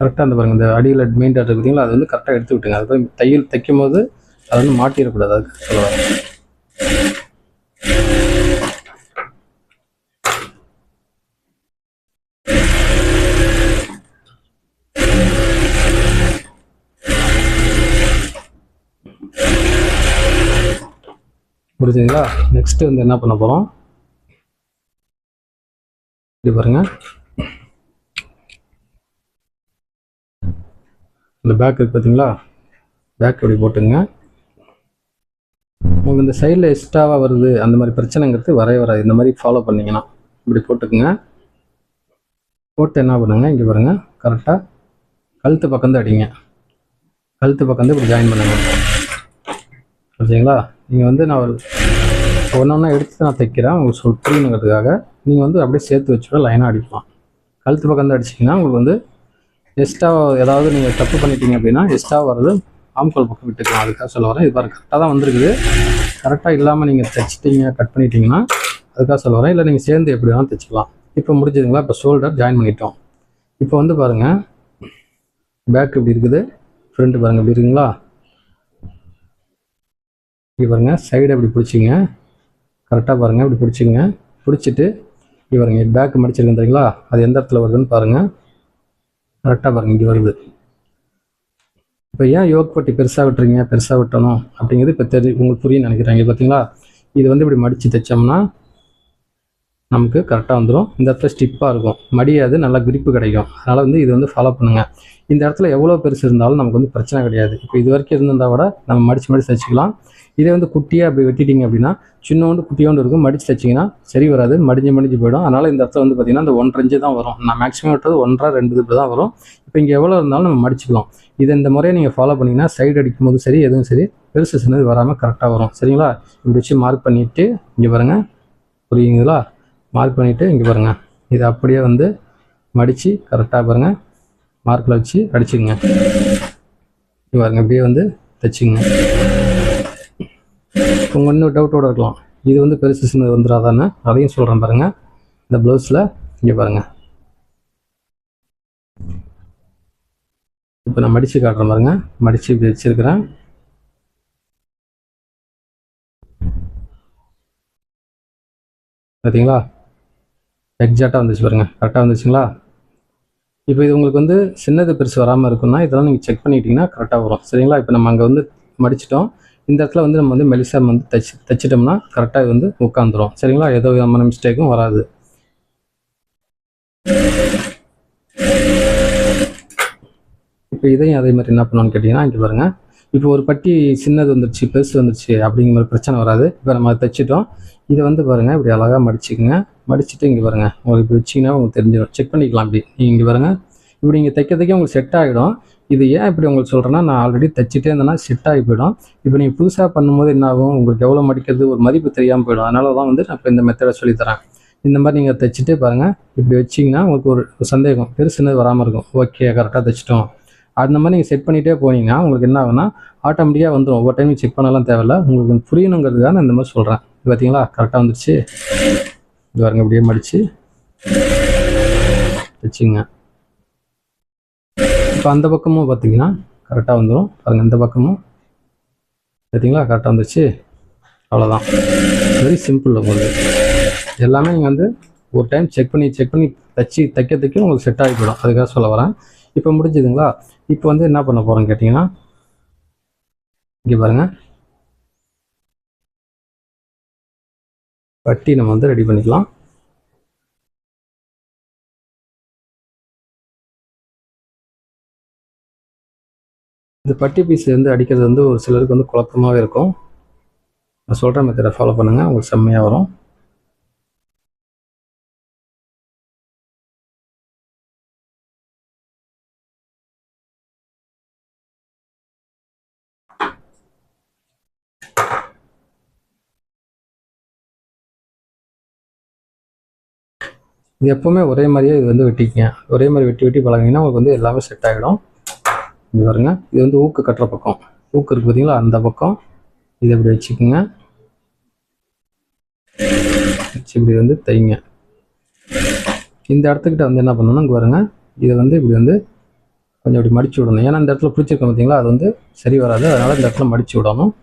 கரெக்டாக அந்த பாருங்கள் இந்த அடியில் மெயின் டாட் இருக்குதுங்களா, அது வந்து கரெக்டாக எடுத்து விட்டுங்க. அது போய் தையல் தைக்கும் போது அது வந்து மாட்டிடக்கூடாது. அதுக்கு சொல்லுவாங்க. புரிஞ்சுங்களா? நெக்ஸ்ட்டு வந்து என்ன பண்ண போகிறோம், இது பாருங்கள் இந்த பேக் இருக்குது பார்த்தீங்களா, பேக் இப்படி போட்டுங்க. உங்களுக்கு இந்த சைடில் எக்ஸ்ட்ராவாக வருது அந்த மாதிரி பிரச்சனைங்கிறது வராது. இந்த மாதிரி ஃபாலோ பண்ணிங்கன்னா இப்படி போட்டுக்குங்க. போட்டு என்ன பண்ணுங்க, இங்கே பாருங்கள் கரெக்டாக கழுத்து பக்கம் தான் அடிங்க. கழுத்து பக்கம் தான் இப்படி ஜாயின் பண்ணுங்க. ஓகேங்களா? நீங்கள் வந்து நான் ஒரு ஒன்று ஒன்றா எடுத்து நான் தைக்கிறேன் உங்களுக்கு புரியணுங்கிறதுக்காக. நீங்கள் வந்து அப்படியே சேர்த்து வச்சுட லைனாக அடிக்கலாம். கழுத்து பக்கம் தான் அடிச்சிங்கன்னா உங்களுக்கு வந்து எக்ஸ்ட்ரா ஏதாவது நீங்கள் தப்பு பண்ணிட்டீங்க அப்படின்னா எக்ஸ்ட்ரா வர்றது ஆம்கோல் பக்கம் விட்டுக்கலாம். அதுக்காக சொல்ல வரேன். இது பாருங்கள் கரெக்டாக தான் வந்திருக்குது. கரெக்டாக இல்லாமல் நீங்கள் தைச்சிட்டிங்க கட் பண்ணிட்டீங்கன்னா அதுக்காக சொல்ல வரேன். இல்லை நீங்கள் சேர்ந்து எப்படி வேணாலும் தைச்சிக்கலாம். இப்போ முடிஞ்சதுங்களா? இப்போ ஷோல்டர் ஜாயின் பண்ணிட்டோம். இப்போ வந்து பாருங்கள் பேக் இப்படி இருக்குது, ஃப்ரண்ட் பாருங்கள் இப்படி இருக்குங்களா. இப்படி பாருங்கள் சைடை இப்படி பிடிச்சிங்க, கரெக்டாக பாருங்கள் இப்படி பிடிச்சிங்க. பிடிச்சிட்டு இப்படி பாருங்கள் பேக் மடிச்சிருக்கேன் தெரியுங்களா, அது எந்த இடத்துல வருதுன்னு பாருங்கள். கரெக்டாக பாருங்கள் இங்கே வருது. இப்போ ஏன் யோக் பட்டி பெருசாக விட்டுறீங்க, பெருசாக விட்டணும் அப்படிங்கிறது இப்போ உங்களுக்கு புரியும் நினைக்கிறாங்க. பார்த்தீங்களா, இது வந்து இப்படி மடித்து தைச்சோம்னா நமக்கு கரெக்டாக வந்துடும். இந்த இடத்துல ஸ்டிப்பாக இருக்கும், மடியாது, நல்லா கிரிப்பு கிடைக்கும். அதனால் வந்து இது வந்து ஃபாலோ பண்ணுங்கள். இந்த இடத்துல எவ்வளோ பெருசு இருந்தாலும் நமக்கு வந்து பிரச்சனை கிடையாது. இப்போ இது வரைக்கும் இருந்திருந்தால் கூட நம்ம மடித்து தைச்சிக்கலாம். இதே வந்து குட்டியாக அப்படி வெட்டிட்டிங்க அப்படின்னா சின்னோண்டு குட்டியோண்டு இருக்கும், மடித்து தைச்சிங்கன்னா சரி வராது, மடிஞ்சு போயிடும். அதனால் இந்த இடத்துல வந்து பார்த்திங்கன்னா இந்த 1.5 இன்ச்சு தான் வரும். நான் மேக்ஸிமம் விட்டது 1.5 2 இப்படி தான் வரும். இப்போ இங்கே எவ்வளோ இருந்தாலும் நம்ம மடிச்சுக்கலாம். இதை இந்த முறையை நீங்கள் ஃபாலோ பண்ணிங்கன்னா சைடு அடிக்கும் போது சரி எதுவும் சரி பெருசு சின்னது வராமல் கரெக்டாக வரும். சரிங்களா? இப்படி வச்சு மார்க் பண்ணிவிட்டு இங்கே பாருங்கள், புரியுங்களா? மார்க் பண்ணிவிட்டு இங்கே பாருங்கள் இதை அப்படியே வந்து மடித்து கரெக்டாக பாருங்கள் மார்க்கில் வச்சு அடிச்சுங்க. இங்கே பாருங்கள் அப்படியே வந்து தைச்சிங்க. உங்கள் இன்னும் டவுட்டோடு இருக்கலாம், இது வந்து பெருசு சின்னது வந்துடாதானே, அதையும் சொல்கிறேன் பாருங்கள். இந்த ப்ளவுஸில் இங்கே பாருங்கள் இப்போ நான் மடித்து காட்டுறேன் பாருங்கள். மடித்து இப்படி வச்சுருக்கிறேன். பார்த்தீங்களா எக்ஸாக்டாக வந்துச்சு பாருங்கள், கரெக்டாக வந்துச்சுங்களா? இப்போ இது உங்களுக்கு வந்து சின்னது பெருசு வராமல் இருக்குன்னா இதெல்லாம் நீங்கள் செக் பண்ணிட்டீங்கன்னா கரெக்டாக வரும். சரிங்களா? இப்போ நம்ம அங்கே வந்து மடிச்சிட்டோம், இந்த இடத்துல வந்து நம்ம வந்து மெலிசா வந்து தைச்சிட்டோம்னா கரெக்டாக இது வந்து உட்காந்துரும். சரிங்களா? ஏதோ விதமான மிஸ்டேக்கும் வராது. இப்போ இதையும் அதே மாதிரி என்ன பண்ணணும்னு கேட்டிங்கன்னா இங்கே பாருங்கள், இப்போ ஒரு பட்டி சின்னது வந்துருச்சு பெருசு வந்துருச்சு அப்படிங்கிற மாதிரி பிரச்சனை வராது. இப்போ நம்ம தைச்சிட்டோம், இதை வந்து பாருங்கள் இப்படி அழகாக மடிச்சுக்குங்க. மடிச்சுட்டு இங்கே பாருங்கள் உங்களுக்கு இப்படி வச்சிங்கன்னா உங்களுக்கு தெரிஞ்சிடும், செக் பண்ணிக்கலாம். இப்படி நீங்கள் இங்கே பாருங்கள் இப்படி இங்கே தைக்கிறதுக்கே உங்களுக்கு செட் ஆகிடும். இது ஏன் இப்படி உங்களுக்கு சொல்கிறேன்னா, நான் ஆல்ரெடி தைச்சிட்டே இருந்தேன்னா செட் ஆகி போயிடும். இப்போ நீங்கள் புதுசாக பண்ணும்போது என்ன ஆகும், உங்களுக்கு எவ்வளோ மடிக்கிறது ஒரு மதிப்பு தெரியாமல் போயிடும். அதனால தான் வந்து நான் இப்போ இந்த மெத்தடை சொல்லித்தரேன். இந்த மாதிரி நீங்கள் தைச்சிட்டே பாருங்கள், இப்படி வச்சிங்கன்னா உங்களுக்கு ஒரு சந்தேகம் பெருசு சின்னது வராமல் இருக்கும். ஓகே கரெக்டாக தைச்சிட்டோம், அந்த மாதிரி நீங்கள் செட் பண்ணிகிட்டே போனீங்கன்னா உங்களுக்கு என்ன ஆகுனா ஆட்டோமேட்டிக்காக வந்துடும். ஒவ்வொரு டைம் செக் பண்ணலாம் தேவையில்ல, உங்களுக்கு புரியணுங்கிறதுக்காக நான் இந்த மாதிரி சொல்கிறேன். பார்த்தீங்களா கரெக்டாக வந்துடுச்சு. இது பாருங்க இப்படியே மடித்து வச்சுங்க. இப்போ அந்த பக்கமும் பார்த்தீங்கன்னா கரெக்டாக வந்துடும் பாருங்கள். இந்த பக்கமும் பார்த்தீங்களா கரெக்டாக வந்துடுச்சு. அவ்வளோதான், வெரி சிம்பிள். உங்களுக்கு எல்லாமே நீங்கள் வந்து ஒரு டைம் செக் பண்ணி தைக்கிறதுக்கு உங்களுக்கு செட் ஆகி போயிடும். அதுக்காக சொல்ல வரேன். இப்போ முடிஞ்சுதுங்களா? இப்போ வந்து என்ன பண்ண போகிறோன்னு கேட்டிங்கன்னா இங்கே பாருங்கள் பட்டி நம்ம வந்து ரெடி பண்ணிக்கலாம். இந்த பட்டி பீஸ் வந்து அடிக்கிறது வந்து ஒரு சிலருக்கு வந்து குழப்பமாகவே இருக்கும். நான் சொல்கிற மெத்தடை ஃபாலோ பண்ணுங்கள், உங்களுக்கு செம்மையாக வரும். இது எப்போவுமே ஒரே மாதிரியே இது வந்து வெட்டிக்கங்க. ஒரே மாதிரி வெட்டி பழகிங்கன்னா உங்களுக்கு வந்து எல்லாமே செட் ஆகிடும். இது பாருங்க, இது வந்து ஊக்கு கட்டுற பக்கம். ஊக்கு இருக்குது பார்த்தீங்களா, அந்த பக்கம் இதை இப்படி வச்சுக்கோங்க. வச்சு இப்படி வந்து தைங்க. இந்த இடத்துக்கிட்ட வந்து என்ன பண்ணணும், இங்கே பாருங்க, இதை வந்து இப்படி வந்து கொஞ்சம் இப்படி மடித்து விடணும். ஏன்னா இந்த இடத்துல பிடிச்சிருக்கோம் பார்த்தீங்களா, அது வந்து சரி வராது. அதனால் இந்த இடத்துல மடித்து விடணும்.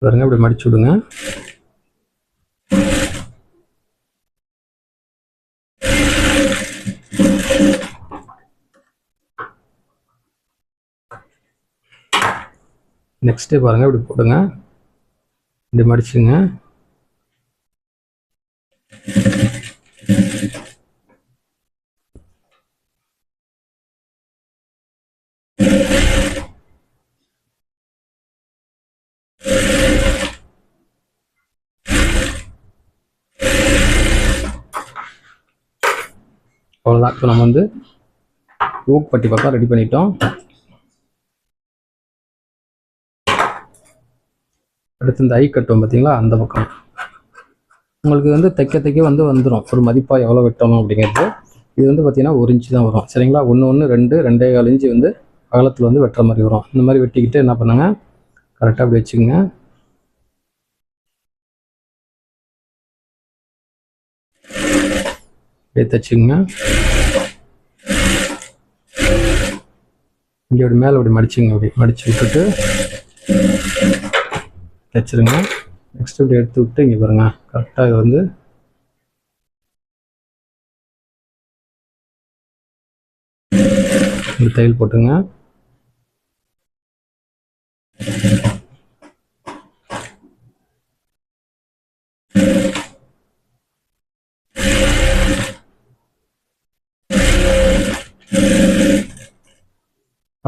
பாருங்க, இப்படி மடிச்சு விடுங்க. நெக்ஸ்ட்டு பாருங்க, இப்படி போடுங்க, இப்படி மடிச்சுங்க. அவ்வளோதான். இப்போ நம்ம வந்து ஊக்குப்பட்டி பக்கம் ரெடி பண்ணிட்டோம். அடுத்து இந்த ஐ கட்டும் பார்த்தீங்களா, அந்த பக்கம் உங்களுக்கு வந்து தைக்க வந்து வந்துடும் ஒரு மதிப்பாக எவ்வளோ வெட்டணும் அப்படிங்கிறது. இது வந்து பார்த்தீங்கன்னா 1 இன்ச்சு தான் வரும், சரிங்களா. 1 2.25 இன்ச்சு வந்து அகலத்தில் வந்து வெட்டுற மாதிரி வரும். இந்த மாதிரி வெட்டிக்கிட்டு என்ன பண்ணுங்க, கரெக்டாக அப்படி வச்சுக்கோங்க. அப்படியே தைச்சுங்க. இங்கே அப்படி மேலே அப்படி மடிச்சுங்க. அப்படி மடித்து விட்டுட்டு தைச்சிருங்க. நெக்ஸ்ட் இப்படி எடுத்து விட்டு இங்கே பாருங்க, கரெக்டாக இது வந்து இந்த தையல் போட்டுங்க.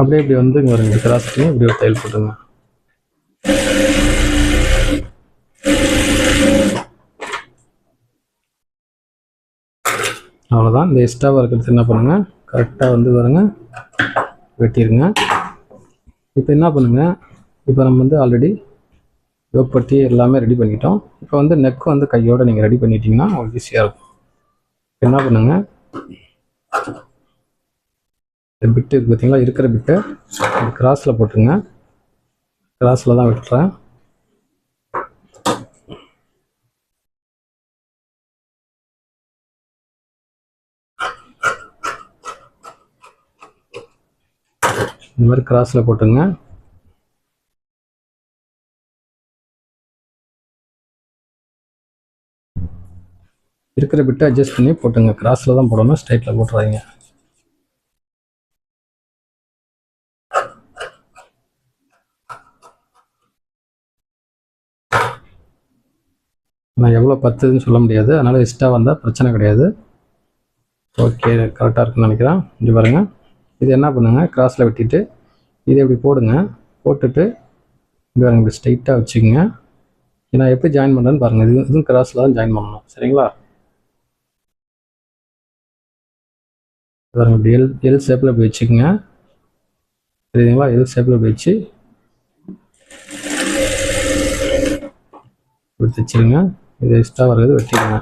அப்படியே இப்படி வந்து இங்கே ஒரு கிராஸ் பண்ணி இப்படி ஒரு தையல் போட்டுங்க. அவ்வளோதான். இந்த எக்ஸ்ட்ராவாக இருக்கிறது என்ன பண்ணுங்க, கரெக்டாக வந்து பாருங்க வெட்டிடுங்க. இப்போ என்ன பண்ணுங்க, இப்போ நம்ம வந்து ஆல்ரெடி யோக் எல்லாமே ரெடி பண்ணிட்டோம். இப்போ வந்து நெக் வந்து கையோடு நீங்கள் ரெடி பண்ணிட்டீங்கன்னா உங்களுக்கு ஈஸியாக இருக்கும். என்ன பண்ணுங்க, இந்த பிட்டு பார்த்தீங்களா, இருக்கிற பிட்டை கிராஸில் போட்டுருங்க. கிராஸில் தான் வெட்டுறேன். இந்த மாதிரி கிராஸில் போட்டுங்க. இருக்கிற பிட்டை அட்ஜஸ்ட் பண்ணி போட்டுங்க. கிராஸில் தான் போடணும், ஸ்ட்ரைட்டில் போட்டுறாதீங்க. நான் எவ்வளோ பத்துதுன்னு சொல்ல முடியாது, அதனால் எக்ஸ்ட்ரா வந்தால் பிரச்சனை கிடையாது. ஓகே, கரெக்டாக இருக்குன்னு நினைக்கிறேன். இங்கே பாருங்கள், இது என்ன பண்ணுங்க, கிராஸில் வெட்டிட்டு இதை இப்படி போடுங்க. போட்டுட்டு இங்கே பாருங்க, இப்படி ஸ்ட்ரைட்டாக வச்சுக்கோங்க. நான் எப்படி ஜாயின் பண்ணுறேன்னு பாருங்கள். இதுவும் கிராஸில் தான் ஜாயின் பண்ணணும், சரிங்களா. பாருங்க, இப்படி எல் ஷேப்பில் இப்படி வச்சுக்கோங்க, சரிங்களா. எல் ஷேப்பில் இப்படி வச்சு இப்படி தைச்சிருங்க. இது எக்ஸ்ட்ரா வர்றது வெட்டிடுங்க.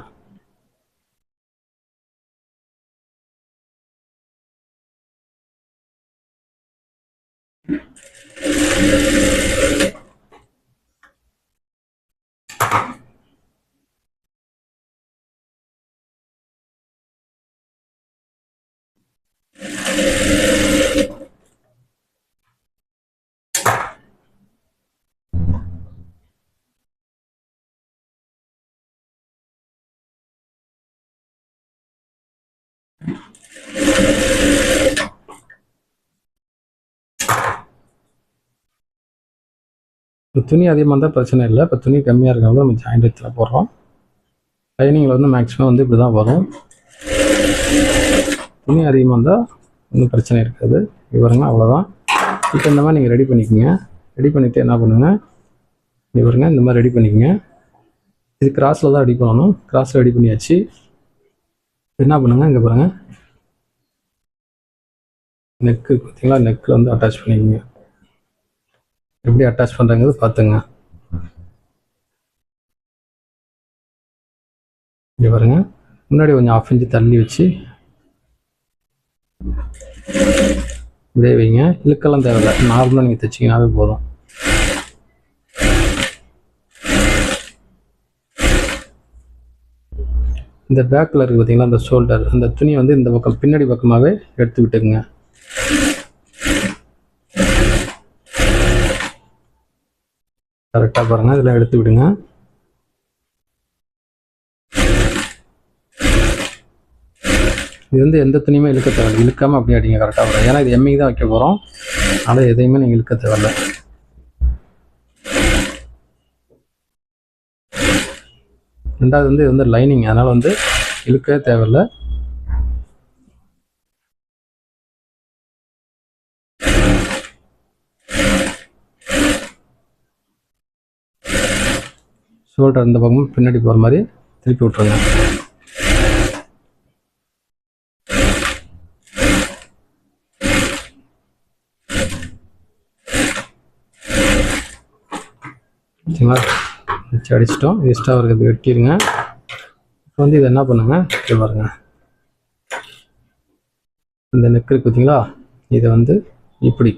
இப்போ துணி அதிகமாக இருந்தால் பிரச்சனை இல்லை. இப்போ துணி கம்மியாக இருக்கிறது நம்ம ஜாயிண்ட் எடுத்துல போடுறோம். லைனிங்கில் வந்து மேக்ஸிமம் வந்து இப்படி தான் வரும். துணி அதிகமாக இருந்தால் ஒன்றும் பிரச்சனை இருக்காது. இவருங்க அவ்வளோதான். இப்போ இந்த மாதிரி நீங்கள் ரெடி பண்ணிக்கோங்க. ரெடி பண்ணிவிட்டு என்ன பண்ணுங்கள், இவருங்க இந்த மாதிரி ரெடி பண்ணிக்கோங்க. இது கிராஸில் தான் ரெடி பண்ணணும். கிராஸில் ரெடி பண்ணியாச்சு. என்ன பண்ணுங்கள், இங்கே பாருங்கள், நெக்கு பார்த்தீங்களா, நெக்கில் வந்து அட்டாச் பண்ணிக்கோங்க. எப்படி அட்டாச் பண்ணுறங்கிறது பார்த்துங்க. இங்கே பாருங்க, முன்னாடி கொஞ்சம் 1/2 இன்ச்சு தள்ளி வச்சு இதே வைங்க. இழுக்கெல்லாம் தேவையில்லை, நார்மலாக நீங்கள் தைச்சிங்கனாவே போதும். இந்த பேக்கில் இருக்குது பார்த்தீங்களா, அந்த ஷோல்டர், அந்த துணி வந்து இந்த பக்கம் பின்னாடி பக்கமாகவே எடுத்து விட்டுக்குங்க. கரெக்டாக பாருங்கள், இதெல்லாம் எடுத்து விடுங்க. இது வந்து எந்த துணியுமே இழுக்க தேவையில்லை, இழுக்காமல் அப்படியே அடிங்க, கரெக்டாக வரும். ஏன்னா இது எம்மிங் தான் வைக்க போகிறோம், அதனால் எதையுமே நீங்கள் இழுக்க தேவையில்லை. ரெண்டாவது வந்து இது வந்து லைனிங், அதனால் வந்து இழுக்கவே தேவையில்லை. ஷோல்டர் இந்த பக்கமும் பின்னாடி போகிற மாதிரி திருப்பி விட்ருங்க. சரிங்களா, வச்சு அடிச்சிட்டோம். வேஸ்ட்டாக இருக்கிறது வெட்டிடுங்க. இப்போ வந்து இதை என்ன பண்ணுங்க, இது பாருங்க, இந்த நெக் இருக்கு பார்த்தீங்களா, இதை வந்து இப்படி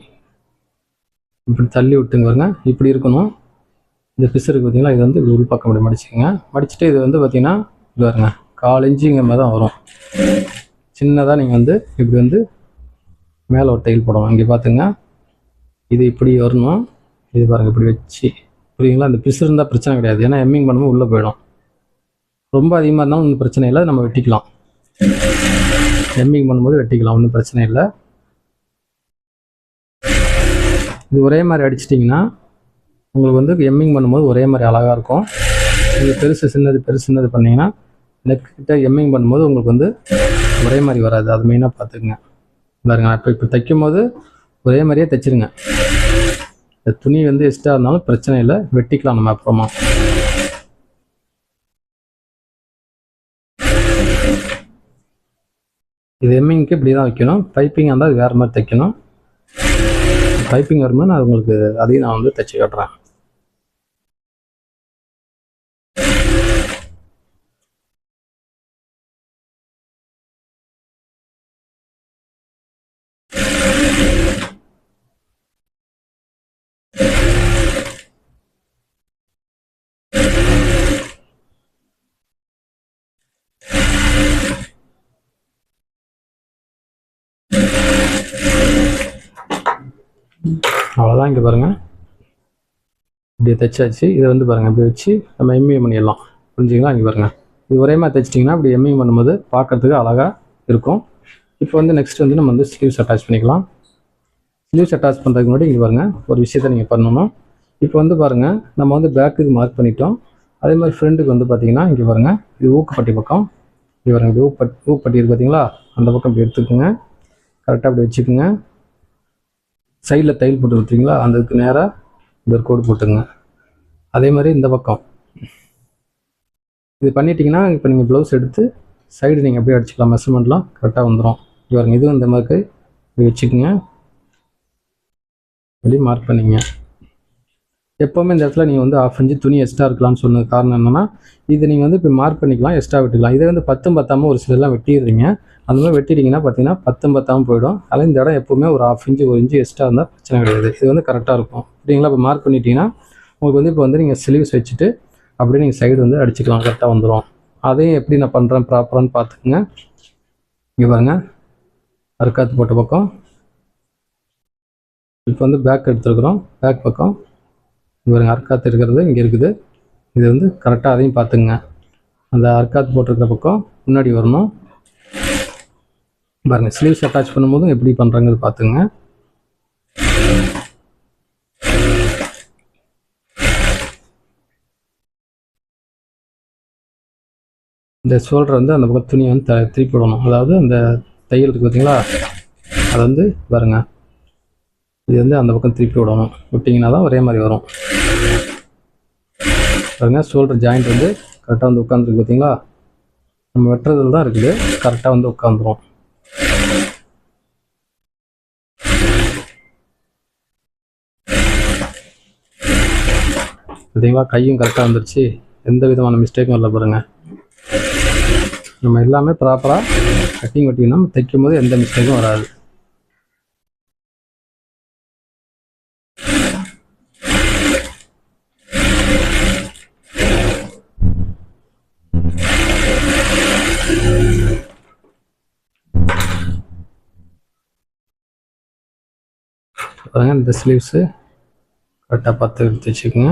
தள்ளி விட்டுங்க பாருங்க. இப்படி இருக்கணும். இந்த பிசு இருக்குது பார்த்தீங்களா, இது வந்து உள் பக்கம் அப்படி மடிச்சுக்கோங்க. மடிச்சுட்டு இது வந்து பார்த்தீங்கன்னா இது பாருங்க, 1/4 இன்ச்சுங்க மாதிரி தான் வரும். சின்னதாக நீங்கள் வந்து இப்படி வந்து மேலே ஒரு தையல் போடணும். இங்கே பார்த்துங்க, இது இப்படி வரணும். இது பாருங்கள், இப்படி வச்சு, புரியுங்களா? இந்த பிசு இருந்தால் பிரச்சனை கிடையாது, ஏன்னா எம்மிங் பண்ணும்போது உள்ளே போயிடும். ரொம்ப அதிகமாக இருந்தாலும் ஒன்றும் பிரச்சனை இல்லை, நம்ம வெட்டிக்கலாம். எம்மிங் பண்ணும்போது வெட்டிக்கலாம், ஒன்றும் பிரச்சனை இல்லை. இது ஒரே மாதிரி அடிச்சிட்டிங்கன்னா உங்களுக்கு வந்து எம்மிங் பண்ணும்போது ஒரே மாதிரி அழகாக இருக்கும். நீங்கள் பெருசு சின்னது பண்ணிங்கன்னா நெக்கிட்ட எம்மிங் பண்ணும்போது உங்களுக்கு வந்து ஒரே மாதிரி வராது. அது மெயினாக பார்த்துக்குங்க. பாருங்க, இப்போ தைக்கும் போது ஒரே மாதிரியே தைச்சிருங்க. இந்த துணி வந்து எக்ஸ்ட்ரா இருந்தாலும் பிரச்சனை இல்லை, வெட்டிக்கலாம் நம்ம அப்புறமா. இது எம்மிங்க்கு இப்படி தான் வைக்கணும். பைப்பிங் இருந்தால் வேறு மாதிரி தைக்கணும். பைப்பிங் வரும்போது நான் உங்களுக்கு அதையும் நான் வந்து தைச்சி காட்டுறேன். அவ்வளோதான். இங்கே பாருங்கள், இப்படி தைச்சாச்சு. இதை வந்து பாருங்கள், இப்படி வச்சு நம்ம எம்மிங் பண்ணிடலாம். புரிஞ்சுங்களா? இங்கே பாருங்கள், இது ஒரே மாதிரி தைச்சிட்டிங்கன்னா இப்படி எம்மிங் பண்ணும்போது பார்க்குறதுக்கு அழகாக இருக்கும். இப்போ வந்து நெக்ஸ்ட் வந்து நம்ம வந்து ஸ்லீவ்ஸ் அட்டாச் பண்ணிக்கலாம். ஸ்லீவ்ஸ் அட்டாச் பண்ணுறதுக்கு முன்னாடி இங்கே பாருங்கள், ஒரு விஷயத்தை நீங்கள் பண்ணணும். இப்போ வந்து பாருங்கள், நம்ம வந்து பேக்குக்கு மார்க் பண்ணிட்டோம். அதே மாதிரி ஃப்ரெண்டுக்கு வந்து பார்த்தீங்கன்னா இங்கே பாருங்கள், இது ஊக்குப்பட்டி பக்கம். இங்கே பாருங்கள், இப்படி ஊக்குப்பட்டி இருக்குது பார்த்தீங்களா, அந்த பக்கம் இப்படி எடுத்துக்கோங்க. கரெக்டாக அப்படி வச்சுக்கோங்க. சைடில் தையல் போட்டு கொடுத்துருங்களா, அதுக்கு நேராக இந்த ஒரு கோடு போட்டுங்க. அதே மாதிரி இந்த பக்கம் இது பண்ணிட்டீங்கன்னா இப்போ நீங்கள் ப்ளவுஸ் எடுத்து சைடு நீங்கள் அப்படியே அடிச்சுக்கலாம். மெஷர்மெண்ட்லாம் கரெக்டாக வந்துடும். பாருங்க, இதுவும் இந்த மாதிரி இப்படி வச்சுக்கோங்க. இப்படி மார்க் பண்ணிங்க. எப்போவுமே இந்த இடத்துல நீங்கள் வந்து 1/2 இன்ச்சு துணி எக்ஸ்ட்ரா இருக்கலாம்னு சொன்னது காரணம் என்னென்னா, இது நீங்கள் வந்து இப்போ மார்க் பண்ணிக்கலாம், எக்ஸ்ட்ரா வெட்டிக்கலாம். இதே வந்து 10 பத்தாமல் ஒரு சிலர்லாம் வெட்டிடுறீங்க. அந்த மாதிரி வெட்டிட்டிங்கன்னா பார்த்தீங்கன்னா 10 பத்தாமல் போயிடும். அதில் இந்த இடம் எப்போவுமே ஒரு 1/2 இன்ச்சு 1 இன்ச்சு எக்ஸ்ட்ரா இருந்தால் பிரச்சனை கிடையாது. இது வந்து கரெக்டாக இருக்கும். சரிங்களா? இப்போ மார்க் பண்ணிட்டீங்கன்னா உங்களுக்கு வந்து இப்போ வந்து நீங்கள் ஸ்லீவ்ஸ் வச்சுட்டு அப்படியே நீங்கள் சைடு வந்து அடிச்சுக்கலாம், கரெக்டாக வந்துடும். அதையும் எப்படி நான் பண்ணுறேன் ப்ராப்பரானு பார்த்துக்குங்க. இங்கே பாருங்கள், அறுக்காத்து போட்ட பக்கம். இப்போ வந்து பேக் எடுத்துருக்குறோம். பேக் பக்கம் பாருங்க, அறுக்காத்து இருக்கிறது இங்கே இருக்குது. இது வந்து கரெக்டாக அதையும் பார்த்துங்க. அந்த அறுக்காத்து போட்டிருக்கிற பக்கம் முன்னாடி வரணும். பாருங்கள், ஸ்லீவ்ஸ் அட்டாச் பண்ணும்போதும் எப்படி பண்ணுறாங்கிறது பார்த்துங்க. இந்த ஷோல்டர் வந்து அந்த பக்கம் துணியை வந்து திருப்பி விடணும். அதாவது அந்த தையல் இருக்குது பார்த்தீங்களா, அதை வந்து பாருங்கள், இது வந்து அந்த பக்கம் திருப்பி விடணும். விட்டிங்கன்னா தான் ஒரே மாதிரி வரும். பாருங்கள், ஷோல்டர் ஜாயிண்ட் வந்து கரெக்டாக வந்து உட்காந்துருக்கு பார்த்தீங்களா. நம்ம வெட்டுறதுல தான் இருக்குது, கரெக்டாக வந்து உட்காந்துரும். பார்த்தீங்களா, கையும் கரெக்டாக வந்துருச்சு, எந்த விதமான மிஸ்டேக்கும் இல்லை பாருங்கள். நம்ம எல்லாமே ப்ராப்பராக கட்டிங் வெட்டிங்கன்னா தைக்கும் போது எந்த மிஸ்டேக்கும் வராது. பாருங்க, இந்த ஸ்லீவ்ஸு கரெக்டாக பார்த்து எடுத்து வச்சுக்கோங்க.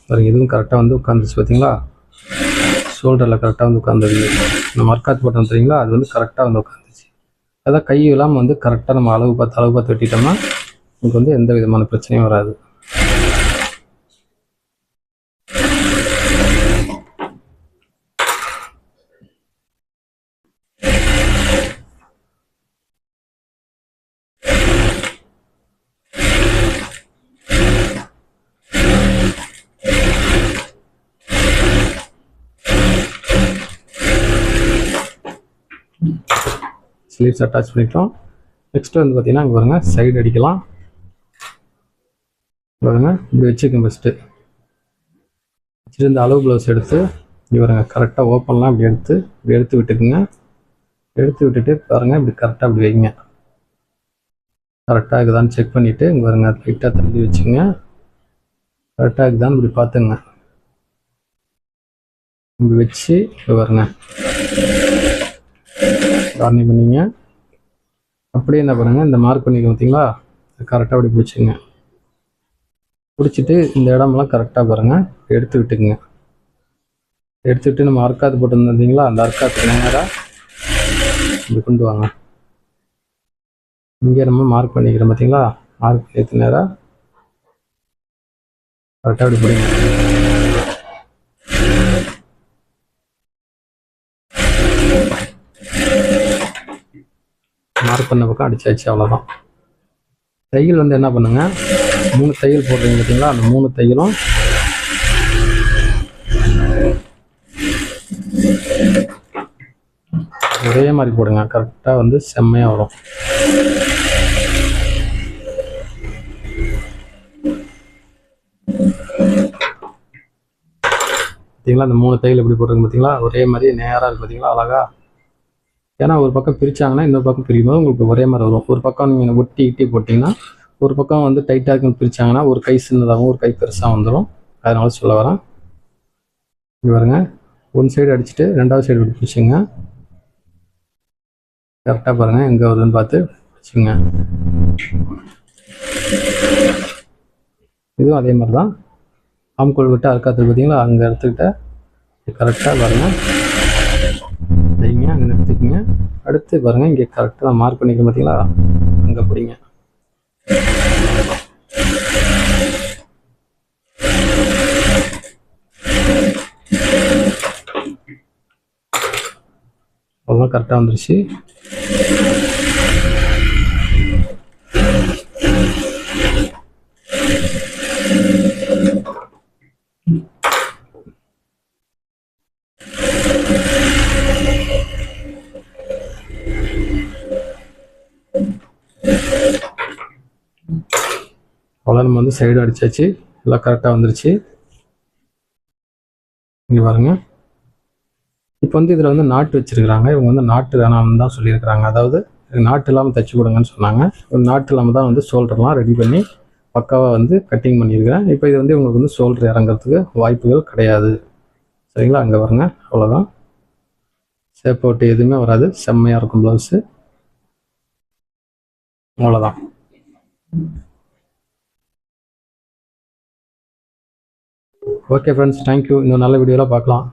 பாருங்க, இதுவும் கரெக்டாக வந்து உட்காந்துச்சு பார்த்தீங்களா, ஷோல்டரில் கரெக்டாக வந்து உட்காந்துருக்கு. இந்த மர்க்காத் போட்டோம் தெரியுங்களா, அது வந்து கரெக்டாக வந்து உட்காந்துச்சு. அதான் கை இல்லாமல் வந்து கரெக்டாக நம்ம அளவு பார்த்து வெட்டிட்டோம்னா உங்களுக்கு வந்து எந்த விதமான பிரச்சனையும் வராது. ஸ்லீவ்ஸ் அட்டாச் பண்ணிட்டோம். நெக்ஸ்ட் வந்து பார்த்தீங்கன்னா இங்கே பாருங்கள், சைடு அடிக்கலாம். பாருங்க, இப்படி வச்சுக்கோங்க. ஃபஸ்ட்டு வச்சுட்டு இந்த அளவு ப்ளவுஸ் எடுத்து இப்படி பாருங்க, கரெக்டாக ஓப்பன்லாம் இப்படி எடுத்து விட்டுக்குங்க. எடுத்து விட்டுட்டு பாருங்கள், இப்படி கரெக்டாக இப்படி வைங்க. கரெக்டாக இருக்குதான்னு செக் பண்ணிவிட்டு இங்கே பாருங்க, லைட்டாக தள்ளி வச்சுங்க. கரெக்டாக இருக்குதான்னு இப்படி பார்த்துங்க. இப்படி வச்சு இப்போ பாருங்க, கார்னிங் பண்ணிங்க. அப்படியே என்ன பண்ணுங்கள், இந்த மார்க் பண்ணிக்க பார்த்தீங்களா, கரெக்டாக அப்படி பிடிச்சிங்க. பிடிச்சிட்டு இந்த இடமெல்லாம் கரெக்டாக பாருங்கள், எடுத்து விட்டுக்குங்க. எடுத்துக்கிட்டு நம்ம அர்க்காத்து போட்டுருந்தீங்களா, அந்த அர்க்காத்து நேராக இப்படி கொண்டு வாங்க. இங்கே நம்ம மார்க் பண்ணிக்கிறோம் பார்த்தீங்களா, மார்க் பண்ணி நேராக கரெக்டாக அப்படி பிடிங்க. மார்க் பண்ண பக்கம் அடிச்சாச்சு, அவ்வளோதான். தையல் வந்து என்ன பண்ணுங்க, 3 தையல் போடுறீங்க பார்த்தீங்களா, அந்த 3 தையலும் ஒரே மாதிரி போடுங்க. கரெக்டாக வந்து செம்மையாக வரும். பார்த்தீங்களா, அந்த 3 தையல் எப்படி போடுறீங்க பார்த்தீங்களா, ஒரே மாதிரி நேராக இருக்குது பார்த்தீங்களா, அழகா. ஏன்னா ஒரு பக்கம் பிரித்தாங்கன்னா இன்னொரு பக்கம் பிரிக்கும்போது உங்களுக்கு ஒரே மாதிரி வரும். ஒரு பக்கம் நீங்கள் ஒட்டி போட்டிங்கன்னா ஒரு பக்கம் வந்து டைட்டாக இருக்குன்னு பிரித்தாங்கன்னா ஒரு கை சின்னதாகவும் ஒரு கை பெருசாக வந்துடும். அதனால சொல்ல வரேன். இங்கே பாருங்க, ஒன் சைடு அடிச்சுட்டு 2வது சைடு இப்படி பிடிச்சிங்க. கரெக்டாக பாருங்கள் எங்கே வருதுன்னு பார்த்து பிடிச்சிங்க. இதுவும் அதே மாதிரி தான். ஆம்கோல் விட்டு அறுக்காத்து பார்த்தீங்களா, அங்கே எடுத்துக்கிட்ட கரெக்டாக பாருங்கள் தைங்க, அங்கே நிறுத்திக்கிங்க. அடுத்து பாருங்கள், இங்கே கரெக்டாக மார்க் பண்ணிக்க பார்த்தீங்களா, அங்கே பிடிங்க. அவ்வளோதான், கரெக்டாக வந்துருச்சு. அவ்வளோ நம்ம வந்து சைடு அடிச்சாச்சு, எல்லாம் கரெக்டாக வந்துருச்சு. இங்கே பாருங்கள், இப்போ வந்து இதில் வந்து நாட்டு வச்சுருக்கிறாங்க. இவங்க வந்து நாட்டு வேணாம்னு தான் சொல்லியிருக்கிறாங்க. அதாவது நாட்டு இல்லாமல் தைச்சி கொடுங்கன்னு சொன்னாங்க. நாட்டு இல்லாமல் தான் வந்து ஷோல்டர்லாம் ரெடி பண்ணி பக்காவாக வந்து கட்டிங் பண்ணியிருக்கிறேன். இப்போ இது வந்து உங்களுக்கு வந்து ஷோல்டர் இறங்குறதுக்கு வாய்ப்புகள் கிடையாது. சரிங்களா, அங்கே பாருங்க, அவ்வளோதான். ஷேப் அவுட் எதுவுமே வராது, செம்மையாக இருக்கும் ப்ளவுஸு. அவ்வளோதான். Okay friends, thank you. இன்னும் நல்ல வீடியோவில் பார்க்கலாம்.